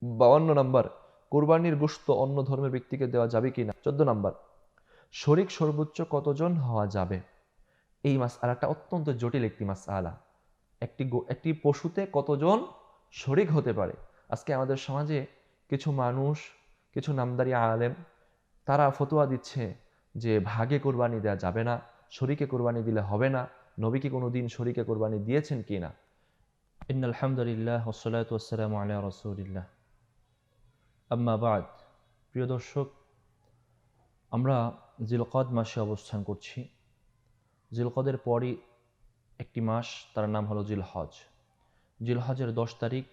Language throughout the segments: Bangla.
52 নাম্বার, কুরবানির গোশত অন্য ধর্মের ব্যক্তিকে দেওয়া যাবে কিনা। 14 নাম্বার, শরীক সর্বোচ্চ কতজন হওয়া যাবে। এই মাসআলাটা অত্যন্ত জটিল একটি মাসআলা। একটি পশুতে কতজন শরীক হতে পারে। আজকে আমাদের সমাজে কিছু মানুষ, কিছু নামদারি আলেম, তারা ফতোয়া দিচ্ছে যে ভাগে কোরবানি দেওয়া যাবে না, শরীকে কোরবানি দিলে হবে না। নবী কি কোনোদিন শরীকে কোরবানি দিয়েছেন কিনা? ইন্নাল হামদুলিল্লাহ ওয়াসসালাতু ওয়াসসালামু আলা রাসূলিল্লাহ। আম্মা বাদ। প্রিয় দর্শক, আমরা জিলকদ মাসে অবস্থান করছি। জিলকদের পরই একটি মাস, তার নাম হলো জিলহজ। জিলহজের 10 তারিখ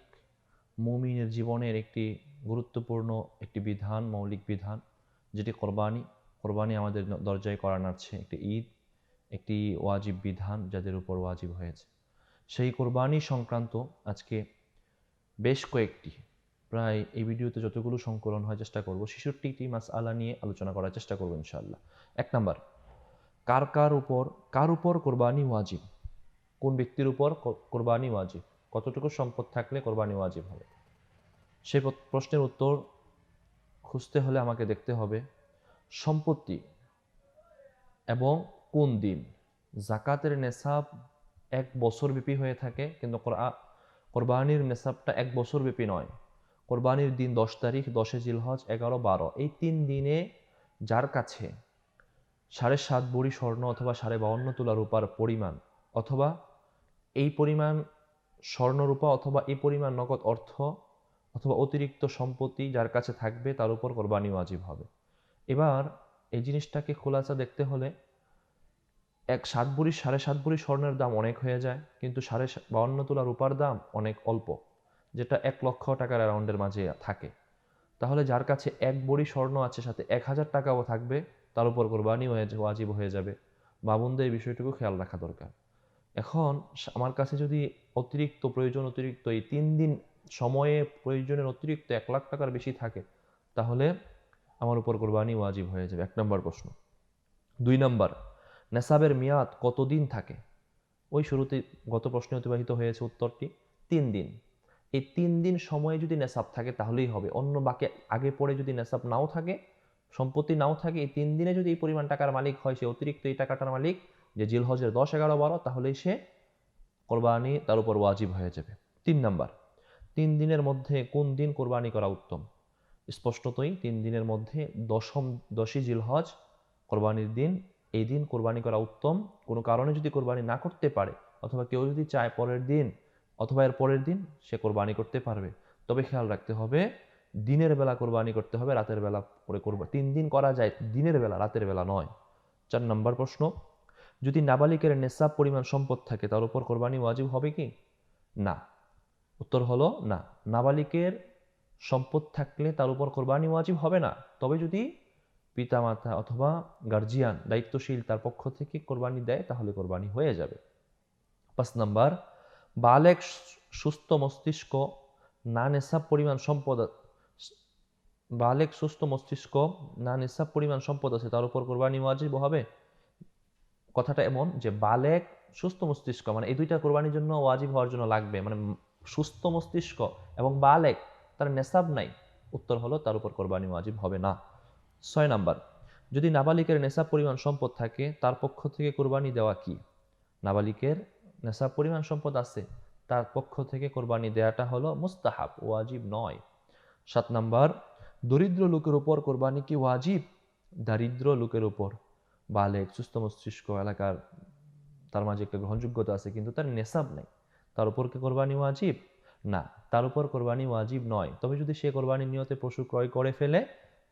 মুমিনের জীবনের একটি গুরুত্বপূর্ণ একটি বিধান, মৌলিক বিধান, যেটি কোরবানি। কোরবানি আমাদের দরজায় করা নাড়ছে একটি ঈদ, একটি ওয়াজিব বিধান যাদের উপর ওয়াজিব হয়েছে। সেই কোরবানি সংক্রান্ত আজকে বেশ কয়েকটি, প্রায় এই ভিডিওতে যতগুলো সংকলন হয় চেষ্টা করব 66টি মাসআলা নিয়ে আলোচনা করার চেষ্টা করব ইনশাআল্লাহ। 1 নাম্বার, কার উপর কোরবানি ওয়াজিব। কোন ব্যক্তির উপর কোরবানি ওয়াজিব, কতটুকু সম্পদ থাকলে কোরবানি ওয়াজিব হবে। সেই প্রশ্নের উত্তর খুঁজতে হলে আমাকে দেখতে হবে সম্পত্তি এবং কোন দিন। জাকাতের নেসাব 1 বছর ব্যাপী হয়ে থাকে, কিন্তু কোরবানির নেসাবটা 1 বছর ব্যাপী নয়। কোরবানির দিন 10 তারিখ, 10 জিলহজ, 11, 12, এই 3 দিনে যার কাছে 7.5 ভরি স্বর্ণ অথবা 52.5 তোলা রূপার পরিমাণ, অথবা এই পরিমাণ স্বর্ণরূপা, অথবা এই পরিমাণ নগদ অর্থ, অথবা অতিরিক্ত সম্পত্তি যার কাছে থাকবে, তার উপর কোরবানি ওয়াজিব হবে। এবার এই জিনিসটাকে খোলাসা দেখতে হলে 7 ভরি 7.5 ভরি স্বর্ণের দাম অনেক হয়ে যায়, কিন্তু 52 তোলা রূপার দাম অনেক অল্প, যেটা 1 লক্ষ টাকার অ্যারাউন্ডের মাঝে থাকে। তাহলে যার কাছে 1 ভরি স্বর্ণ আছে, সাথে 1000 টাকাও থাকবে, তার উপর কোরবানি ওয়াজিব হয়ে যাবে। বাবুনদের এই বিষয়টুকু খেয়াল রাখা দরকার। এখন আমার কাছে যদি অতিরিক্ত এই 3 দিন সময়ে প্রয়োজনের অতিরিক্ত 1 লাখ টাকার বেশি থাকে, তাহলে আমার উপর কোরবানি ওয়াজিব হয়ে যাবে। 1 নম্বর প্রশ্ন। 2 নম্বর, নেসাবের মেয়াদ কতদিন থাকে। ওই শুরুতে গত প্রশ্নে অতিবাহিত হয়েছে উত্তরটি 3 দিন। এই 3 দিন সময়ে যদি নেসাব থাকে তাহলেই হবে। অন্য বাকি আগে পরে যদি নেসাব নাও থাকে, সম্পত্তি নাও থাকে, এই 3 দিনে যদি এই পরিমাণ টাকার মালিক হয়, সে অতিরিক্ত এই টাকাটার মালিক, যে জিলহজের 10, 11, 12, তাহলেই সে কোরবানি তার উপর ওয়াজিব হয়ে যাবে। 3 নাম্বার, 3 দিনের মধ্যে কোন দিন কোরবানি করা উত্তম। স্পষ্টতই 3 দিনের মধ্যে 10ই জিলহজ কোরবানির দিন, এই দিন কোরবানি করা উত্তম। কোনো কারণে যদি কোরবানি না করতে পারে, অথবা কেউ যদি চায় পরের দিন অথবা এর পরের দিন, সে কোরবানি করতে পারবে। তবে খেয়াল রাখতে হবে দিনের বেলা কোরবানি করতে হবে, রাতের বেলা করে করব। 3 দিন করা যায় দিনের বেলা, রাতের বেলা নয়। 4 নম্বর প্রশ্ন, যদি নাবালিকের নেসাব পরিমাণ সম্পদ থাকে, তার উপর কোরবানি ওয়াজিব হবে কি না। উত্তর হলো না। নাবালিকের সম্পদ থাকলে তার উপর কোরবানি ওয়াজিব হবে না, তবে যদি পিতামাতা অথবা গার্জিয়ান দায়িত্বশীল তার পক্ষ থেকে কোরবানি দেয়, তাহলে কোরবানি হয়ে যাবে। 5 নাম্বার, বালেক সুস্থ মস্তিষ্ক না নেশাব পরিমাণ সম্পদ আছে, তার উপর কোরবানি ওয়াজিব হবে। কথাটা এমন যে বালেক সুস্থ মস্তিষ্ক, মানে এই দুইটা কোরবানির জন্য ওয়াজিব হওয়ার জন্য লাগবে, মানে সুস্থ মস্তিষ্ক এবং বালেক, তার নেশাব নাই। উত্তর হলো তার উপর কোরবানি ওয়াজিব হবে না। 6 নাম্বার, যদি নাবালিকের নেশাব পরিমাণ সম্পদ থাকে, তার পক্ষ থেকে কোরবানি দেওয়া কি। নাবালিকের নেশাব পরিমাণ সম্পদ আছে, তার পক্ষ থেকে কোরবানি দেওয়াটা হলো মুস্তাহাব, ওয়াজিব নয়। 7 নাম্বার, দরিদ্র লোকের উপর কোরবানি কি ওয়াজিব। দারিদ্র লোকের উপর, বালেক সুস্থ মস্তিষ্ক এলাকার, তার মাঝে একটা গ্রহণযোগ্যতা আছে, কিন্তু তার নেশাব নেই, তার উপর কি কোরবানি ওয়াজিব না। তার উপর কোরবানি ওয়াজিব নয়, তবে যদি সে কোরবানির নিয়তে পশু ক্রয় করে ফেলে,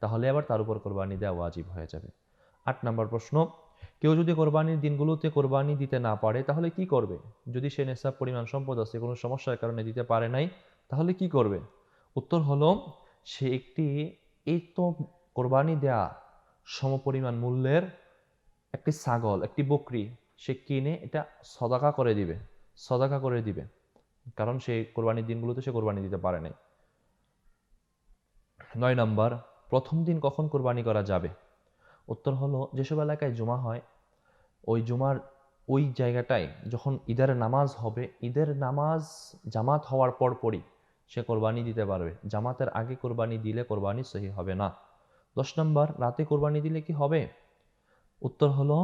তাহলে আবার তার উপর কোরবানি দেওয়া ওয়াজিব হয়ে যাবে। 8 নম্বর প্রশ্ন, কেউ যদি কোরবানির দিনগুলোতে কোরবানি দিতে না পারে, তাহলে কি করবে। যদি সে নেশাব পরিমাণ সম্পদ আছে, কোনো সমস্যার কারণে দিতে পারে নাই, তাহলে কি করবে। উত্তর হলো সে এই তো কোরবানি দেয়া সমপরিমাণ মূল্যের একটি ছাগল, একটি বকরি সে কিনে এটা সদাকা করে দিবে, কারণ সে কোরবানির দিনগুলোতে সে কোরবানি দিতে পারে নাই। 9 নাম্বার, প্রথম দিন কখন কোরবানি করা যাবে। উত্তর হলো যেসব এলাকায় জুমা হয়, ওই জুমার ওই জায়গাটায় যখন ঈদের নামাজ হবে, ঈদের নামাজ জামাত হওয়ার পরপরই সে কোরবানি দিতে পারবে। জামাতের আগে কোরবানি দিলে কোরবানি সহি হবে না। 10 নম্বর, রাতে কোরবানি দিলে কি হবে? উত্তর হলো,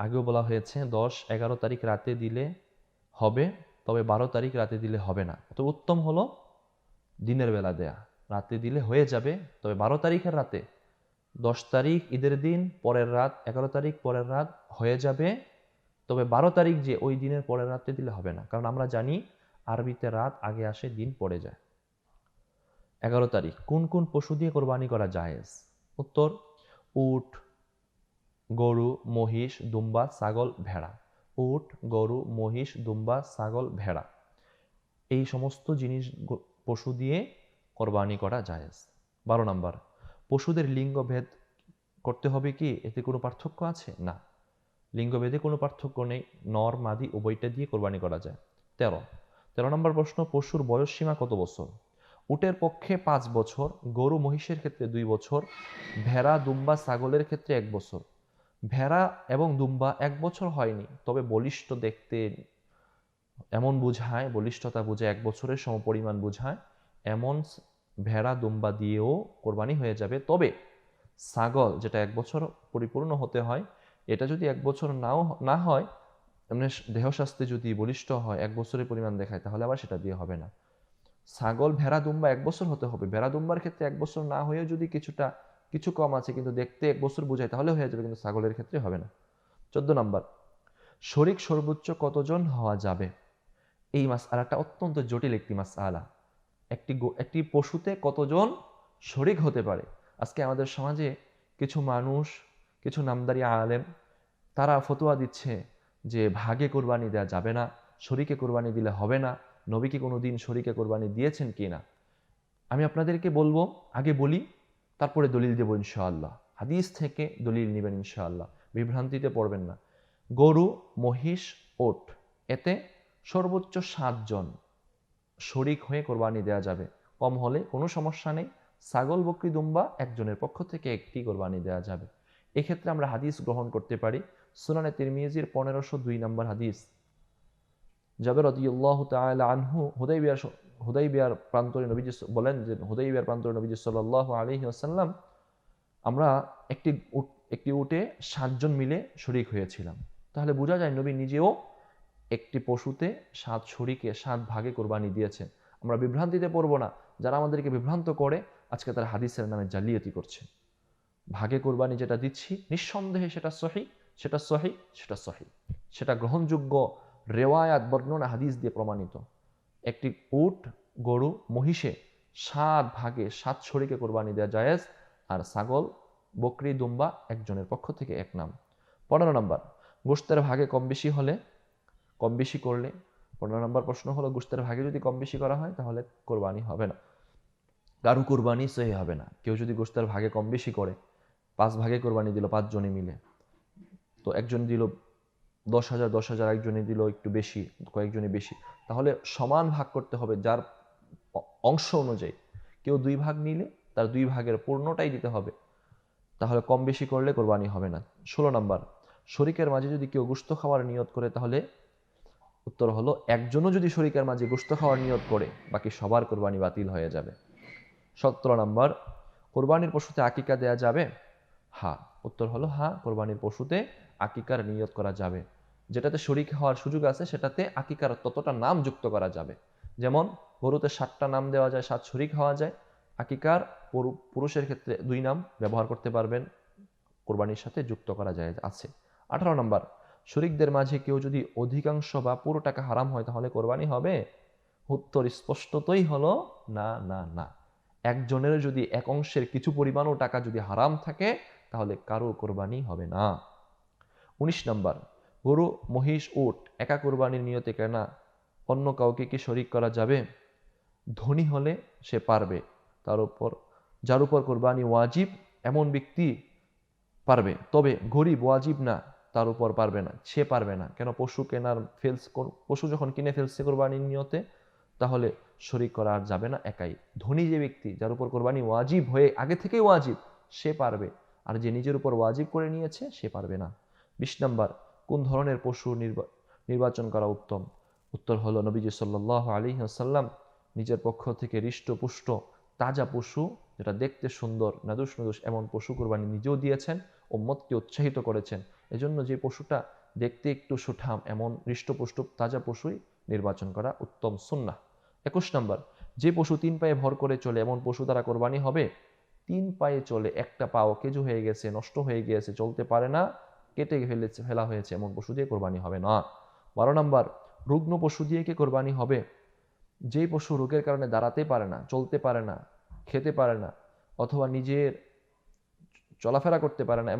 আগেও বলা হয়েছে 10-11 তারিখ রাতে দিলে হবে, তবে 12 তারিখ রাতে দিলে হবে না। তো উত্তম হলো দিনের বেলা দেয়া। রাতে দিলে হয়ে যাবে, তবে 12 তারিখের রাতে, 10 তারিখ ঈদের দিন পরের রাত, 11 তারিখ পরের রাত হয়ে যাবে, তবে 12 তারিখ যে ওই দিনের পরের রাতে দিলে হবে না, কারণ আমরা জানি আরবিতে রাত আগে আসে, দিন পড়ে যায়। 11 তারিখ কোন কোন পশু দিয়ে কোরবানি করা জায়েজ? উত্তর, উট, গরু, মহিষ, দুম্বা, ছাগল, ভেড়া। উট, গরু, মহিষ, দুম্বা, ছাগল, ভেড়া, এই সমস্ত জিনিস পশু দিয়ে কোরবানি করা জায়েজ। 12 নম্বর, পশুদের লিঙ্গ ভেদ করতে হবে কি? এতে কোনো পার্থক্য আছে? না, লিঙ্গভেদে কোনো পার্থক্য নেই, নর মাদি উভয়টা দিয়ে কোরবানি করা যায়। 13 নম্বর প্রশ্ন, পশুর বয়স সীমা কত বছর? উটের পক্ষে 5 বছর, গরু মহিষের ক্ষেত্রে 2 বছর, ভেড়া, দুম্বা, ছাগলের ক্ষেত্রে 1 বছর। ভেড়া এবং দুম্বা 1 বছর হয়নি, তবে বলিষ্ঠ দেখতে এমন বোঝায়, বলিষ্ঠতা বোঝায়, 1 বছরের সমপরিমাণ বোঝায়, এমন ভেড়া দুম্বা দিয়েও কোরবানি হয়ে যাবে। তবে ছাগল, যেটা 1 বছর পরিপূর্ণ হতে হয়, এটা যদি 1 বছর না হয়, এমনি দেহ স্বাস্থ্যে যদি বলিষ্ঠ হয়, 1 বছরের পরিমাণ দেখায়, তাহলে আবার সেটা দিয়ে হবে না। ছাগল, ভেড়া, দুম্বা 1 বছর হতে হবে। ভেড়া দুম্বার ক্ষেত্রে 1 বছর না হয়েও যদি কিছু কম আছে, কিন্তু দেখতে 1 বছর বোঝায়, তাহলে হয়ে যাবে, কিন্তু ছাগলের ক্ষেত্রে হবে না। 14 নম্বর, শরিক সর্বোচ্চ কতজন হওয়া যাবে? এই মাসআলাটা অত্যন্ত জটিল একটি মাসআলা। একটি পশুতে কতজন শরিক হতে পারে? আজকে আমাদের সমাজে কিছু মানুষ, কিছু নামদারি আলেম, তারা ফতোয়া দিচ্ছে যে ভাগে কোরবানি দেওয়া যাবে না, শরিকে কোরবানি দিলে হবে না। নবী কি কোনো দিন শরিকে কোরবানি দিয়েছেন কি না? আমি আপনাদেরকে বলবো, আগে বলি, তারপরে দলিল দেব ইনশাআল্লাহ। হাদিস থেকে দলিল নেবেন ইনশাআল্লাহ, বিভ্রান্তিতে পড়বেন না। গরু, মহিষ, ওট, এতে সর্বোচ্চ 7 জন শরিক হয়ে কোরবানি দেওয়া যাবে, কম হলে কোনো সমস্যা নেই। ছাগল, বকরি, দুম্বা একজনের পক্ষ থেকে একটি কোরবানি দেওয়া যাবে। এক্ষেত্রে আমরা হাদিস গ্রহণ করতে পারি সুনানে তিরমিজির 1502 নম্বর হাদিস। জাবের রাদিয়াল্লাহু তাআলা আনহু হুদাইবিয়ার প্রান্তরে নবীজি বলেন যে, হুদাইবিয়ার প্রান্তরে নবীজি সাল্লাল্লাহু আলাইহি ওয়াসাল্লাম, আমরা একটি উটে 7 জন মিলে শরিক হয়েছিলাম। তাহলে বোঝা যায় নবী নিজেও একটি পশুতে 7 শরিকে 7 ভাগে কোরবানি দিয়েছেন। আমরা বিভ্রান্তিতে পড়ব না। যারা আমাদেরকে বিভ্রান্ত করে, আজকে তারা হাদিসের নামে জালিয়াতি করছে। ভাগে কোরবানি যেটা দিচ্ছি, নিঃসন্দেহে সেটা সহিহ, সেটা গ্রহণযোগ্য রেওয়ায়াত, বর্ণনা, হাদিস দিয়ে প্রমাণিত। একটি উট, গরু, মহিষে 7 ভাগে 7 শরিকে কোরবানি দেওয়া জায়েজ, আর ছাগল, বকরি, দুম্বা একজনের পক্ষ থেকে 1 নাম। 15 নম্বর, গোশতের ভাগে কম বেশি করলে, 15 নম্বর প্রশ্ন হলো, গোশতের ভাগে যদি কম বেশি করা হয়, তাহলে কোরবানি হবে না, কারো কোরবানি সহি হবে না। কেউ যদি গোশতের ভাগে কম বেশি করে, 5 ভাগে কোরবানি দিল 5 জনে মিলে, তো একজন দিল 10,000, একজনে দিল একটু বেশি, কয়েকজনে বেশি, তাহলে সমান ভাগ করতে হবে যার অংশ অনুযায়ী। কেউ 2 ভাগ নিলে তার 2 ভাগের পূর্ণটাই দিতে হবে, তাহলে কম বেশি করলে কোরবানি হবে না। 16 নম্বর, শরিকের মাঝে যদি কেউ গোশত খাওয়ার নিয়ত করে, তাহলে উত্তর হলো, একজনও যদি শরিকের মাঝে গোশত খাওয়ার নিয়ত করে, বাকি সবার কোরবানি বাতিল হয়ে যাবে। 17 নম্বর, কোরবানির পশুতে আকিকা দেয়া যাবে? হ্যাঁ, উত্তর হলো হ্যাঁ, কোরবানির পশুতে আকিকার নিয়ত করা যাবে। যেটাতে শরিক হওয়ার সুযোগ আছে, সেটাতে আকিকার ততটা নাম যুক্ত করা যাবে। যেমন গরুতে 7টা নাম দেওয়া যায়, 7 শরিক হওয়া যায়। আকিকার পুরুষের ক্ষেত্রে 2 নাম ব্যবহার করতে পারবেন, কোরবানির সাথে যুক্ত করা যায় আছে। 18 নম্বর, শরিকদের মাঝে কেউ যদি অধিকাংশ বা পুরো টাকা হারাম হয়, তাহলে কোরবানি হবে? উত্তর স্পষ্টতই হলো না, না, না। একজনের যদি এক অংশের কিছু পরিমাণও টাকা যদি হারাম থাকে, তাহলে কারো কোরবানি হবে না। 19 নম্বর, গরু, মহিষ, উট একা কোরবানির নিয়তে কেনা, অন্য কাউকে কি শরিক করা যাবে? ধনী হলে সে পারবে, যার উপর কোরবানি ওয়াজিব এমন ব্যক্তি পারবে, তবে গরিব, ওয়াজিব না, তার উপর পারবে না, সে পারবে না। কেন? পশু যখন কিনে ফেলছে কোরবানির নিয়তে, তাহলে শরিক করা আর যাবে না একাই। ধনী যে ব্যক্তি, যার উপর কোরবানি ওয়াজিব হয়ে আগে থেকেই ওয়াজিব, সে পারবে, আর যে নিজের উপর ওয়াজিব করে নিয়েছে, সে পারবে না। 20 নম্বর, কোন ধরনের পশু নির্বাচন করা উত্তম? উত্তর হলো, নবীজি সাল্লাল্লাহু আলাইহি ওয়াসাল্লাম নিজের পক্ষ থেকে হৃষ্টপুষ্ট তাজা পশু, যেটা দেখতে সুন্দর, নাদুস নাদুস এমন পশু কোরবানি নিজেও দিয়েছেন, উম্মতকে উৎসাহিত করেছেন। এজন্য যে পশুটা দেখতে একটু সুঠাম এমন হৃষ্টপুষ্ট তাজা পশুই নির্বাচন করা উত্তম সুন্নাহ। 21 নম্বর, যে পশু 3 পায়ে ভর করে চলে এমন পশু দ্বারা কোরবানি হবে। 3 পায়ে চলে, একটা পাও কেজু হয়ে গেছে, নষ্ট হয়ে গিয়েছে, চলতে পারে না, কেটে ফেলা হয়েছে, এমন পশু দিয়ে কোরবানি হবে না। 12 নম্বর, রুগ্ন পশু দিয়ে কি কোরবানি হবে? যেই পশু রোগের কারণে দাঁড়াতে পারে না, চলতে পারে না, খেতে পারে না, অথবা নিজের চলাফেরা করতে পারে না,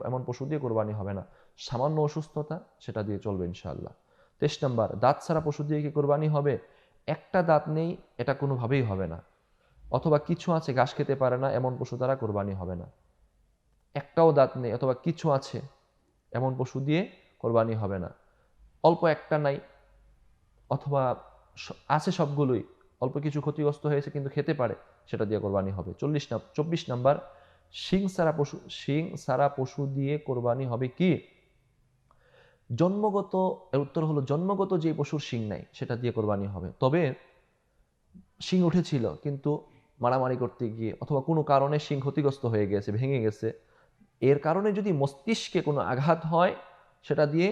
এমন পশু দিয়ে কোরবানি হবে না। সামান্য অসুস্থতা, সেটা দিয়ে চলবে ইনশাআল্লাহ। 23 নম্বর, দাঁত ছাড়া পশু দিয়ে কি কোরবানি হবে? একটা দাঁত নেই, এটা কোনোভাবেই হবে না। অথবা কিছু আছে, ঘাস খেতে পারে না, এমন পশু দ্বারা কোরবানি হবে না। একটাও দাঁত নেই অথবা কিছু আছে, এমন পশু দিয়ে কোরবানি হবে না। অল্প একটা নাই, অথবা আছে সবগুলোই, অল্প কিছু ক্ষতিগ্রস্ত হয়েছে কিন্তু খেতে পারে, সেটা দিয়ে কোরবানি হবে। 24 নাম্বার, শিং সারা পশু দিয়ে কোরবানি হবে কি? জন্মগত, এর উত্তর হলো জন্মগত যে পশুর শিং নাই সেটা দিয়ে কোরবানি হবে। তবে শিং উঠেছিল কিন্তু মারামারি করতে গিয়ে অথবা কোনো কারণে শিং ক্ষতিগ্রস্ত হয়ে গেছে, ভেঙে গেছে, এর কারণে যদি মস্তিষ্কে কোনো আঘাত হয়, সেটা দিয়ে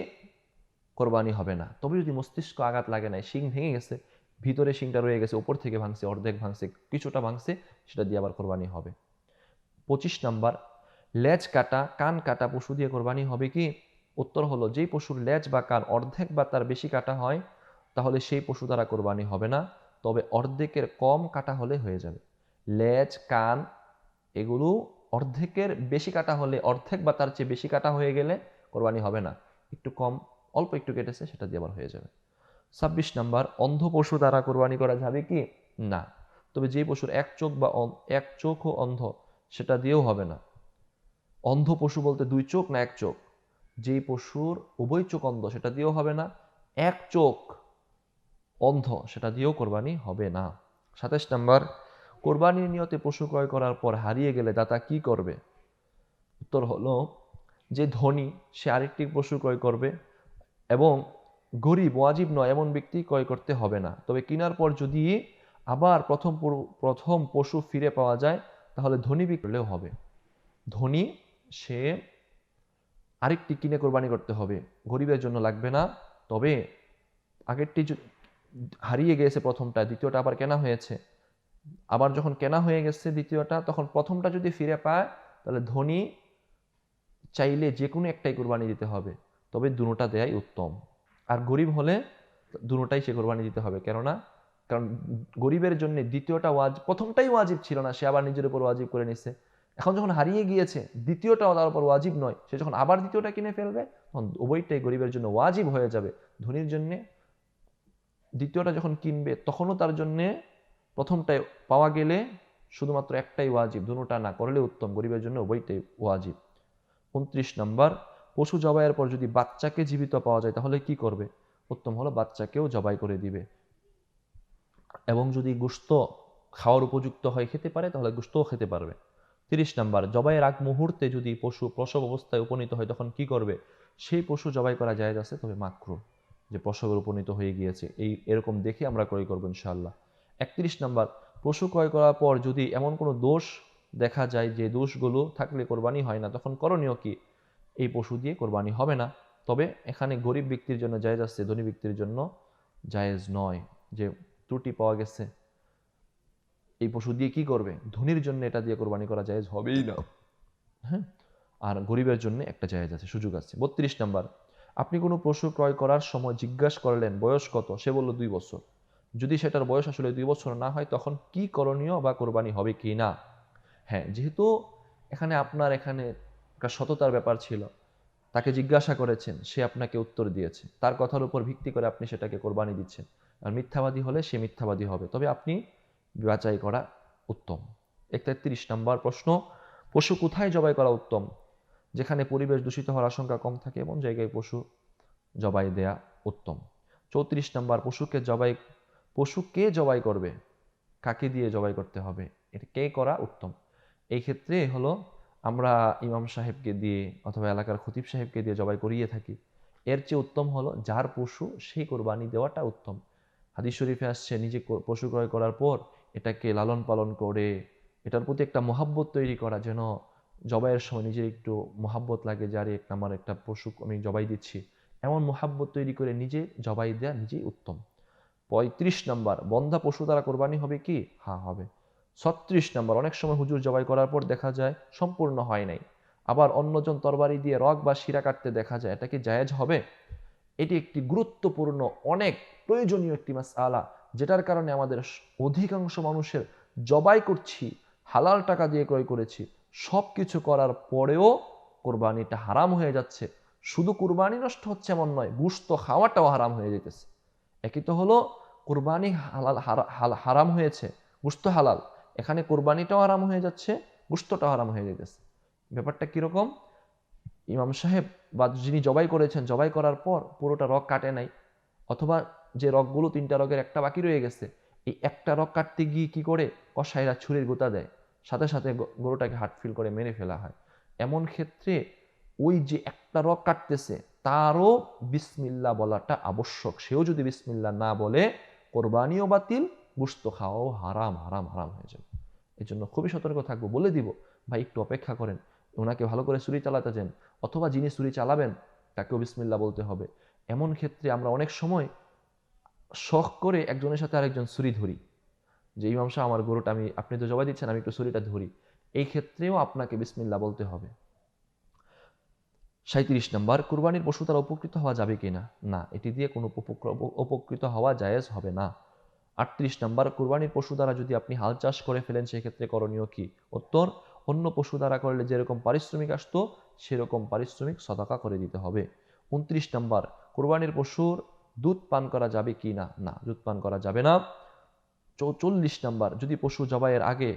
কোরবানি হবে না। তবে যদি মস্তিষ্ক আঘাত লাগে নাই, শিং ভেঙে গেছে, ভিতরে শিংটা রয়ে গেছে, উপর থেকে ভাঙছে, অর্ধেক ভাঙছে, কিছুটা ভাঙছে, সেটা দিয়ে আবার কোরবানি হবে। 25 নাম্বার, লেজ কাটা কান কাটা পশু দিয়ে কোরবানি হবে কি? উত্তর হলো, যেই পশুর লেজ বা কান অর্ধেক বা তার বেশি কাটা হয়, তাহলে সেই পশু দ্বারা কোরবানি হবে না। তবে অর্ধেকের কম কাটা হলে হয়ে যাবে। লেজ, কান এগুলো অর্ধেকের বেশি কাটা হলে, অর্ধেক বা তার চেয়ে বেশি কাটা হয়ে গেলে কোরবানি হবে না। একটু কম, অল্প একটু কেটেছে, সেটা দিয়ে আবার হয়ে যাবে। 26 নাম্বার, অন্ধ পশু দ্বারা কোরবানি করা যাবে কি? না। তবে যে পশুর এক চোখও অন্ধ, সেটা দিয়েও হবে না। অন্ধ পশু বলতে 2 চোখ না 1 চোখ? যেই পশুর উভয় চোখ অন্ধ, সেটা দিয়েও হবে না। 1 চোখ অন্ধ, সেটা দিয়েও কোরবানি হবে না। 27 নাম্বার, কোরবানির নিয়তে পশু ক্রয় করার পর হারিয়ে গেলে দাতা কি করবে? উত্তর হলো, যে ধনী সে আরেকটি পশু ক্রয় করবে, এবং গরিব ওয়াজিব নয় এমন ব্যক্তি ক্রয় করতে হবে না। তবে কেনার পর যদি আবার প্রথম পশু ফিরে পাওয়া যায়, তাহলে ধনী বিক্রি করলেও হবে। ধনী সে আরেকটি কিনে কোরবানি করতে হবে, গরিবের জন্য লাগবে না। তবে আগেরটি হারিয়ে গিয়েছে প্রথমটা, দ্বিতীয়টা আবার কেনা হয়েছে, আবার যখন কেনা হয়ে গেছে দ্বিতীয়টা, তখন প্রথমটা যদি ফিরে পায়, তাহলে ধনী চাইলে যে কোনো একটাই কোরবানি দিতে হবে, তবে দুটোটা দেয়াই উত্তম। আর গরিব হলে দুটোটাই সে কোরবানি দিতে হবে। কারণ গরিবের জন্য দ্বিতীয়টা প্রথমটাই ওয়াজিব ছিল না, সে আবার নিজের উপর ওয়াজিব করে নিছে। এখন যখন হারিয়ে গিয়েছে, দ্বিতীয়টাও তার উপর ওয়াজিব নয়, সে যখন আবার দ্বিতীয়টা কিনে ফেলবে, তখন উভয়টাই গরিবের জন্য ওয়াজিব হয়ে যাবে। ধনীর জন্য দ্বিতীয়টা যখন কিনবে, তখনও তার জন্য প্রথমটাই পাওয়া গেলে শুধুমাত্র একটাই ওয়াজিব, দুটোটা না করলে উত্তম। গরিবের জন্য উভয়টাই ওয়াজিব। 29 নম্বর, পশু জবাইয়ের পর যদি বাচ্চাকে জীবিত পাওয়া যায়, তাহলে কি করবে? উত্তম হলো বাচ্চাকেও জবাই করে দিবে, এবং যদি গোশত খাওয়ার উপযুক্ত হয়, খেতে পারে, তাহলে গোশতও খেতে পারবে। 30 নম্বর, জবাইয়ের আগ মুহূর্তে যদি পশু প্রসব অবস্থায় উপনীত হয়, তখন কি করবে? সেই পশু জবাই করা জায়েজ আছে, তবে মাকরুহ, যে প্রসবের উপনীত হয়ে গিয়েছে, এরকম দেখে আমরা ক্রয় করবো ইনশাআল্লাহ। 31 নম্বর, পশু ক্রয় করার পর যদি এমন কোনো দোষ দেখা যায় যে দোষগুলো থাকলে কোরবানি হয় না, তখন করণীয় কি? এই পশু দিয়ে কোরবানি হবে না। তবে এখানে গরিব ব্যক্তির জন্য জায়েজ আছে, ধনী ব্যক্তির জন্য জায়েজ নয়। যে ত্রুটি পাওয়া গেছে, এই পশু দিয়ে কি করবে? ধনীর জন্য এটা দিয়ে কোরবানি করা জায়েজ হবেই না, হ্যাঁ। আর গরিবের জন্য একটা জায়েজ আছে, সুযোগ আছে। 32 নাম্বার, আপনি কোনো পশু ক্রয় করার সময় জিজ্ঞাসা করলেন বয়স কত, সে বলল 2 বছর। যদি সেটার বয়স আসলে 2 বছর না হয়, তখন কি করণীয় বা কোরবানি হবে কি না? হ্যাঁ, যেহেতু আপনার এখানে একটা সততার ব্যাপার ছিল, তাকে জিজ্ঞাসা করেছেন, সে আপনাকে উত্তর দিয়েছে, তার কথার উপর ভিত্তি করে আপনি সেটাকে কোরবানি দিচ্ছেন। আর মিথ্যাবাদী হলে সে মিথ্যাবাদী হবে, তবে আপনি যাচাই করা উত্তম। 31 নম্বর প্রশ্ন, পশু কোথায় জবাই করা উত্তম? যেখানে পরিবেশ দূষিত হওয়ার আশঙ্কা কম থাকে, এমন জায়গায় পশু জবাই দেয়া উত্তম। 34 নম্বর, পশু কে জবাই করবে? কাকে দিয়ে জবাই করতে হবে? এটা কে করা উত্তম? এই ক্ষেত্রে হলো, আমরা ইমাম সাহেবকে দিয়ে অথবা এলাকার খতিব সাহেবকে দিয়ে জবাই করিয়ে থাকি। এর চেয়ে উত্তম হলো যার পশু সেই কোরবানি দেওয়াটা উত্তম। হাদিস শরীফে আসছে নিজে পশু ক্রয় করার পর এটাকে লালন পালন করে এটার প্রতি একটা মহাব্বত তৈরি করা, যেন জবাইয়ের সময় নিজের একটু মহাব্বত লাগে, যারে আমার একটা পশু আমি জবাই দিচ্ছি, এমন মহাব্বত তৈরি করে নিজে জবাই দেয়া নিজেই উত্তম। 35 নাম্বার, বন্ধা পশু দ্বারা কোরবানি হবে কি? হ্যাঁ হবে। 36 নাম্বার, অনেক সময় হুজুর জবাই করার পর দেখা যায় সম্পূর্ণ হয় নাই, আবার অন্যজন তরবারি দিয়ে রগ বা শিরা কাটতে দেখা যায়, এটা কি জায়েজ হবে? এটি একটি গুরুত্বপূর্ণ, অনেক প্রয়োজনীয় একটি মাসআলা, যেটার কারণে আমাদের অধিকাংশ মানুষের জবাই করছি, হালাল টাকা দিয়ে ক্রয় করেছি, সব কিছু করার পরেও কোরবানিটা হারাম হয়ে যাচ্ছে। শুধু কোরবানি নষ্ট হচ্ছে এমন নয়, গোশত খাওয়াটাও হারাম হয়ে যেতেছে। একই তো হলো, কোরবানি হালাল হারাম হয়েছে, গোশত হালাল, এখানে কোরবানিটাও হারাম হয়ে যাচ্ছে, গোশতটাও হারাম হয়ে যেতেছে। ব্যাপারটা কিরকম? ইমাম সাহেব বা যিনি জবাই করেছেন, জবাই করার পর পুরোটা রগ কাটে নাই, অথবা যে রগগুলো 3টা রগের একটা বাকি রয়ে গেছে, এই একটা রগ কাটতে গিয়ে কি করে কসাইরা ছুরির গোতা দেয়, সাথে সাথে গরুটাকে হার্টফিল করে মেরে ফেলা হয়। এমন ক্ষেত্রে ওই যে একটা রগ কাটতেছে তারও বিসমিল্লাহ বলাটা আবশ্যক। সেও যদি বিসমিল্লাহ না বলে কোরবানিও বাতিল, গোশত খাওয়াও হারাম হারাম হারাম হয়ে যাবে। এই জন্য খুবই সতর্ক থাকবো। বলে দিব, ভাই একটু অপেক্ষা করেন, ওনাকে ভালো করে ছুরি চালাতে দেন, অথবা যিনি ছুরি চালাবেন তাকেও বিসমিল্লাহ বলতে হবে। এমন ক্ষেত্রে আমরা অনেক সময় শখ করে একজনের সাথে আরেকজন ছুরি ধরি, যে ইমাম সাহেব আমার গরুটা আপনি তো জবাই দিচ্ছেন, আমি একটু ছুরিটা ধরি। এই ক্ষেত্রেও আপনাকে বিসমিল্লাহ বলতে হবে। 37 নম্বর, কুরবানির পশু দ্বারা উপকৃত হওয়া যাবে কিনা? না, এটি দিয়ে কোনো উপকৃত হওয়া জায়েজ হবে না। 38 নম্বর, কুরবানির পশু দ্বারা যদি আপনি হাল চাষ করে ফেলেন সেক্ষেত্রে করণীয় কি? উত্তর, অন্য পশু দ্বারা করলে যেরকম পারিশ্রমিক আসতো সেরকম পারিশ্রমিক সদাকা করে দিতে হবে। 29 নম্বর, কুরবানির পশুর দুধ পান করা যাবে কি না? না, দুধ পান করা যাবে না। 40 নম্বর, যদি পশু জবাইয়ের আগে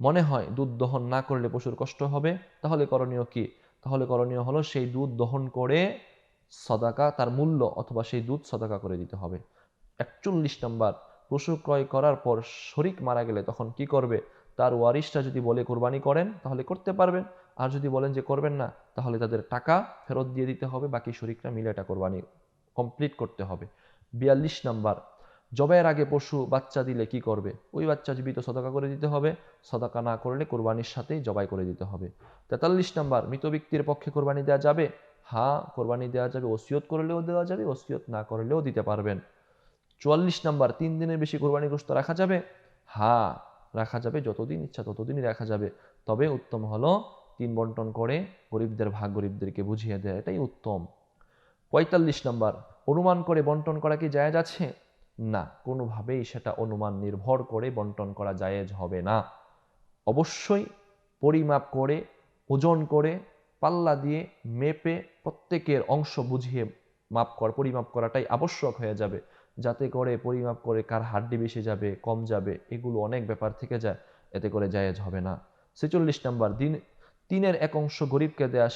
মনে হয় দুধ দহন না করলে পশুর কষ্ট হবে, তাহলে করণীয় কি? তাহলে করণীয় হলো সেই দুধ দহন করে সদাকা, তার মূল্য অথবা সেই দুধ সদাকা করে দিতে হবে। 41 নম্বর, পশু ক্রয় করার পর শরিক মারা গেলে তখন কি করবে? তার ওয়ারিশরা যদি বলে কোরবানি করেন তাহলে করতে পারবেন, আর যদি বলেন যে করবেন না তাহলে তাদের টাকা ফেরত দিয়ে দিতে হবে, বাকি শরিকরা মিলে এটা কোরবানি কমপ্লিট করতে হবে। 42 নম্বর, জবাইয়ের আগে পশু বাচ্চা দিলে কি করবে? ওই বাচ্চা জীবিত সদাকা করে দিতে হবে, সদাকা না করলে কোরবানির সাথেই জবাই করে দিতে হবে। 43 নম্বর, মৃত ব্যক্তির পক্ষে কোরবানি দেওয়া যাবে? হ্যাঁ, কোরবানি দেওয়া যাবে, ওসিয়ত করলেও দেওয়া যাবে, ওসিয়ত না করলেও দিতে পারবেন। 44 নম্বর, 3 দিনের বেশি কোরবানি গোশত রাখা যাবে? হ্যাঁ, রাখা যাবে, যতদিন ইচ্ছা ততদিনই রাখা যাবে, তবে উত্তম হলো 3 বন্টন করে গরিবদের ভাগ গরিবদেরকে বুঝিয়ে দেয়, এটাই উত্তম। 45 নম্বর, অনুমান করে বন্টন করা কি জায়েজ আছে? না, কোনোভাবেই সেটা অনুমান নির্ভর করে বন্টন করা জায়েজ হবে না। অবশ্যই পরিমাপ করে, ওজন করে, পাল্লা দিয়ে মেপে প্রত্যেকের অংশ বুঝিয়ে পরিমাপ করাটাই আবশ্যক হয়ে যাবে, যাতে করে পরিমাপ করে কার হাড্ডি বেশি যাবে কম যাবে এগুলো অনেক ব্যাপার থেকে যায়, এতে করে জায়েজ হবে না। 46 নম্বর, তিনের এক অংশ গরিবকে দেয়া,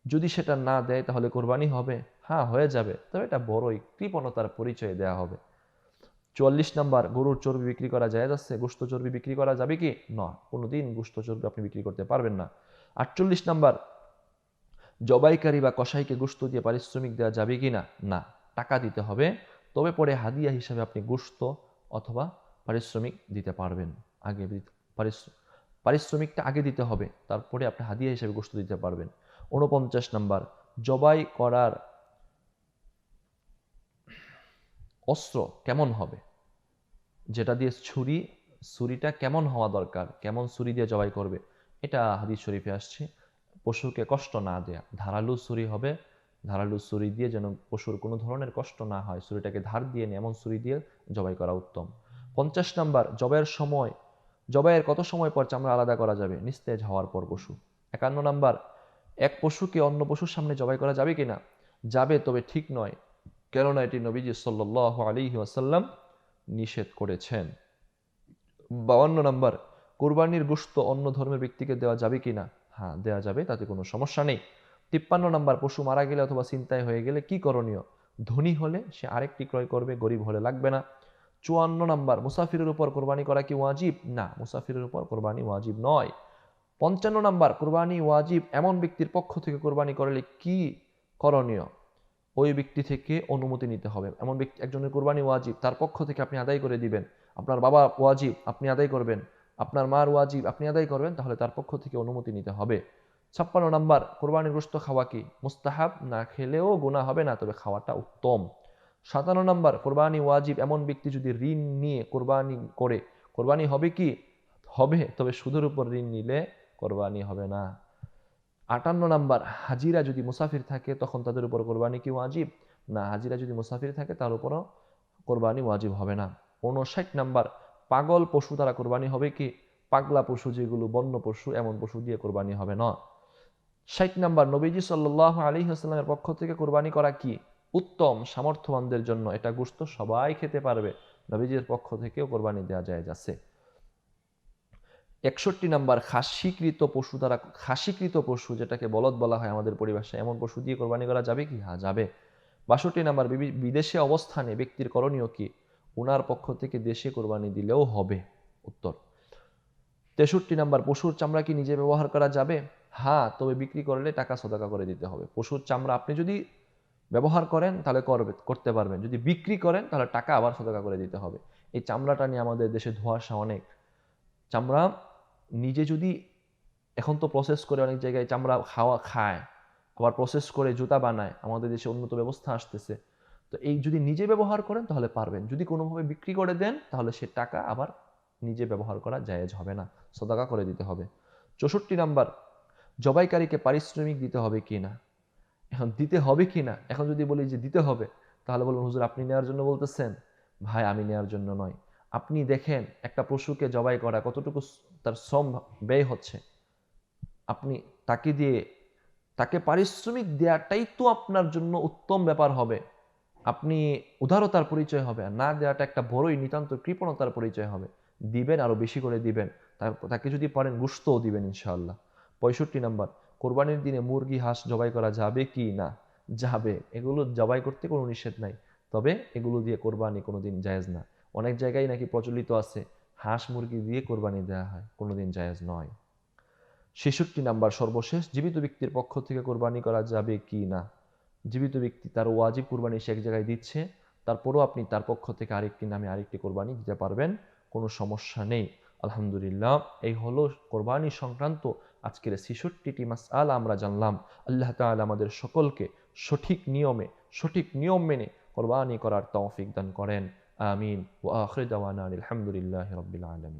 যদি সেটা না দেয় তাহলে কোরবানি হবে? হ্যাঁ, হয়ে যাবে, তবে এটা বড়ই কৃপণতার পরিচয় দেয়া হবে। 44 নম্বর, গরুর চর্বি বিক্রি করা জায়েজ আছে? গোশত চর্বি বিক্রি করা যাবে কি? না, কোনোদিন গোশত চর্বি আপনি বিক্রি করতে পারবেন না। 48 নম্বর, জবাইকারী বা কসাইকে গোশত দিয়ে পারিশ্রমিক দেওয়া যাবে কি না? না, টাকা দিতে হবে, তবে পরে হাদিয়া হিসাবে আপনি গোশত অথবা পারিশ্রমিক দিতে পারবেন। আগে পারিশ্রমিকটা আগে দিতে হবে, তারপরে আপনি হাদিয়া হিসাবে গোশত দিতে পারবেন। 49 নম্বর, জবাই করার অস্ত্র কেমন হবে? যেটা দিয়ে ছুরিটা কেমন হওয়া দরকার, কেমন ছুরি দিয়ে জবাই করবে, এটা হাদিস শরীফে আসছে। পশুকে কষ্ট না দেয়া, ধারালো ছুরি হবে, ধারালো ছুরি দিয়ে যেন পশুর কোনো ধরনের কষ্ট না হয়, ছুরিটাকে ধার দিয়ে নিয়ে এমন ছুরি দিয়ে জবাই করা উত্তম। 50 নম্বর, জবাইয়ের কত সময় পর চামড়া আলাদা করা যাবে? নিস্তেজ হওয়ার পর পশু। 51 নম্বর, এক পশুকে অন্য পশুর সামনে জবাই করা যাবে কিনা? যাবে, তবে ঠিক নয়, কেননা এটি নবীজি সাল্লাল্লাহু আলাইহি ওয়াসাল্লাম নিষেধ করেছেন। 52 নম্বর, কোরবানির গোশত অন্য ধর্মের ব্যক্তিকে দেওয়া যাবে কিনা? হ্যাঁ, দেওয়া যাবে, তাতে কোনো সমস্যা নেই। 53 নম্বর, পশু মারা গেলে অথবা ছিনতাই হয়ে গেলে কি করণীয়? ধনী হলে সে আরেকটি ক্রয় করবে, গরিব হলে লাগবে না। 54 নম্বর, মুসাফিরের উপর কোরবানি করা কি ওয়াজিব? না, মুসাফিরের উপর কোরবানি ওয়াজিব নয়। 55 নম্বর, কোরবানি ওয়াজিব এমন ব্যক্তির পক্ষ থেকে কোরবানি করলে কি করণীয়? ওই ব্যক্তি থেকে অনুমতি নিতে হবে। এমন ব্যক্তি, একজনের কোরবানি ওয়াজিব, তার পক্ষ থেকে আপনি আদায় করে দিবেন। আপনার বাবা ওয়াজিব, আপনি আদায় করবেন। আপনার মার ওয়াজিব, আপনি আদায় করবেন, তাহলে তার পক্ষ থেকে অনুমতি নিতে হবে। 56 নাম্বার, কোরবানির গোশত খাওয়া কি মুস্তাহাব? না খেলেও গুনাহ হবে না, তবে খাওয়াটা উত্তম। 57 নাম্বার, কোরবানি ওয়াজিব এমন ব্যক্তি যদি ঋণ নিয়ে কোরবানি করে, কোরবানি হবে কি? হবে, তবে সুদের উপর ঋণ নিলে কোরবানি হবে না। 58 নাম্বার, হাজিরা যদি মুসাফির থাকে তখন তাদের উপর কোরবানি কি ওয়াজিব? না, হাজিরা যদি মুসাফির থাকে তার উপরও কোরবানি ওয়াজিব হবে না। 59 নাম্বার, পাগল পশু দ্বারা কোরবানি হবে কি? পাগলা পশু যেগুলো বন্য পশু, এমন পশু দিয়ে কোরবানি হবে না। 60 নাম্বার, নবীজি সাল্লাল্লাহু আলাইহি ওয়াসাল্লামের পক্ষ থেকে কোরবানি করা কি উত্তম? সামর্থ্যবানদের জন্য, এটা গোশত সবাই খেতে পারবে, নবীজির পক্ষ থেকেও কোরবানি দেওয়া যায় যাচ্ছে। 61 নাম্বার, খাসিকৃত পশু দ্বারা, খাসিকৃত পশু যেটাকে বলদ বলা হয় আমাদের পরিভাষায়, এমন পশু দিয়ে কোরবানি করা যাবে কি? হ্যাঁ, যাবে। 62 নাম্বার, বিদেশে অবস্থানে ব্যক্তির করণীয় কি? উনার পক্ষ থেকে দেশে কোরবানি দিলেও হবে। উত্তর। 63 নাম্বার, পশুর চামড়া কি নিজে ব্যবহার করা যাবে? হ্যাঁ, তবে বিক্রি করলে টাকা সদাকা করে দিতে হবে। পশুর চামড়া আপনি যদি ব্যবহার করেন তাহলে করতে পারবেন, যদি বিক্রি করেন তাহলে টাকা আবার সদাকা করে দিতে হবে। এই চামড়াটা নিয়ে আমাদের দেশে ধোঁয়াশা অনেক। চামড়া নিজে যদি, এখন তো প্রসেস করে অনেক জায়গায় চামড়া খায়, আবার প্রসেস করে জুতা বানায়, আমাদের দেশে উন্নত ব্যবস্থা আসতেছে। তো এই যদি নিজে ব্যবহার করেন তাহলে পারবেন, যদি কোনোভাবে বিক্রি করে দেন তাহলে সে টাকা আবার নিজে ব্যবহার করা জায়েজ হবে না, সদাকা করে দিতে হবে। 64 নাম্বার, জবাইকারীকে পারিশ্রমিক দিতে হবে কি না? এখন দিতে হবে কি না, এখন যদি বলি যে দিতে হবে, তাহলে বলুন হুজুর আপনি নেওয়ার জন্য বলতেছেন। ভাই, আমি নেওয়ার জন্য নয়। আপনি দেখেন একটা পশুকে জবাই করা কতটুকু তার শ্রম ব্যয় হচ্ছে, আপনি তাকে দিয়ে, তাকে পারিশ্রমিক দেওয়াটাই তো আপনার জন্য উত্তম ব্যাপার হবে। আপনি উদারতার পরিচয় হবে, আর না দেওয়াটা একটা বড়ই নিতান্ত কৃপণতার পরিচয় হবে। দিবেন, আরো বেশি করে দিবেন, তাকে যদি পারেন গোশতও দিবেন ইনশাআল্লাহ। 65 নাম্বার, কোরবানির দিনে মুরগি হাঁস জবাই করা যাবে কি না? যাবে, এগুলো জবাই করতে কোনো নিষেধ নাই, তবে এগুলো দিয়ে কোরবানি কোনোদিন জায়েজ না। অনেক জায়গায় নাকি প্রচলিত আছে হাঁস মুরগি দিয়ে কোরবানি দেওয়া হয়, কোনোদিন জায়েজ নয়। 66 নাম্বার, সর্বশেষ, জীবিত ব্যক্তির পক্ষ থেকে কোরবানি করা যাবে কি না? জীবিত ব্যক্তি তার ওয়াজিব কোরবানি সে এক জায়গায় দিচ্ছে, তারপরও আপনি তার পক্ষ থেকে আরেকটি নামে আরেকটি কোরবানি দিতে পারবেন, কোনো সমস্যা নেই। আলহামদুলিল্লাহ, এই হলো কোরবানি সংক্রান্ত আজকের 66টি মাসআলা আমরা জানলাম। আল্লাহ তাআলা আমাদের সকলকে সঠিক নিয়মে, সঠিক নিয়ম মেনে কোরবানি করার তৌফিক দান করেন। আমিন। ওয়া আখিরু দাওয়ানা আলহামদুলিল্লাহি রাব্বিল আলামিন।